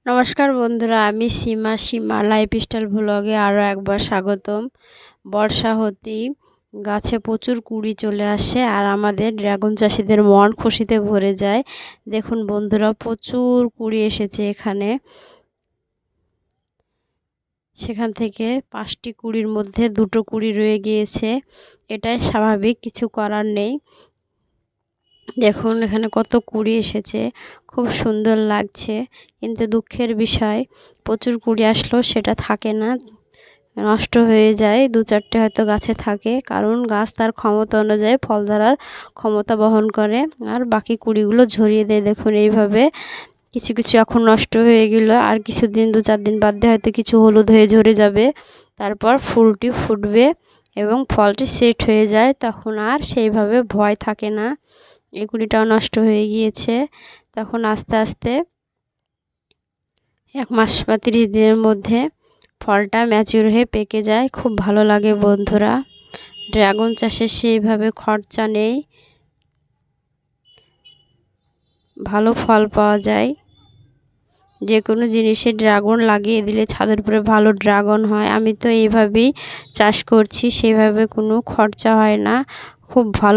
নমস্কার বন্ধুরা, আমি সীমা লাইফস্টাইল ব্লগে আরও একবার স্বাগতম। বর্ষা হতেই গাছে প্রচুর কুড়ি চলে আসে আর আমাদের ড্রাগন চাষিদের মন খুশিতে ভরে যায়। দেখুন বন্ধুরা, প্রচুর কুড়ি এসেছে এখানে। সেখান থেকে 5টি কুড়ির মধ্যে 2টো কুড়ি রয়ে গিয়েছে। এটাই স্বাভাবিক, কিছু করার নেই। দেখুন এখানে কত কুড়ি এসেছে, খুব সুন্দর লাগছে। কিন্তু দুঃখের বিষয়, প্রচুর কুড়ি আসলেও সেটা থাকে না, নষ্ট হয়ে যায়। 2-4টে হয়তো গাছে থাকে, কারণ গাছ তার ক্ষমতা অনুযায়ী ফল ধরার ক্ষমতা বহন করে আর বাকি কুড়িগুলো ঝরিয়ে দেয়। দেখুন এইভাবে কিছু কিছু এখন নষ্ট হয়ে গেল, আর কিছুদিন 2-4 দিন বাদ দিয়ে হয়তো কিছু হলুদ হয়ে ঝরে যাবে। তারপর ফুলটি ফুটবে এবং ফলটি সেট হয়ে যায়, তখন আর সেইভাবে ভয় থাকে না। এই কুড়িটাও নষ্ট হয়ে গিয়েছে। তখন আস্তে আস্তে 1 মাস বা 30 দিনের মধ্যে ফলটা ম্যাচিউর হয়ে পেকে যায়। খুব ভালো লাগে বন্ধুরা। ড্রাগন চাষে সেইভাবে খরচা নেই, ভালো ফল পাওয়া যায়। যে কোনো জিনিসে ড্রাগন লাগিয়ে দিলে ছাদের উপরে ভালো ড্রাগন হয়। আমি তো এইভাবেই চাষ করছি, সেইভাবে কোনো খরচা হয় না, খুব ভালো।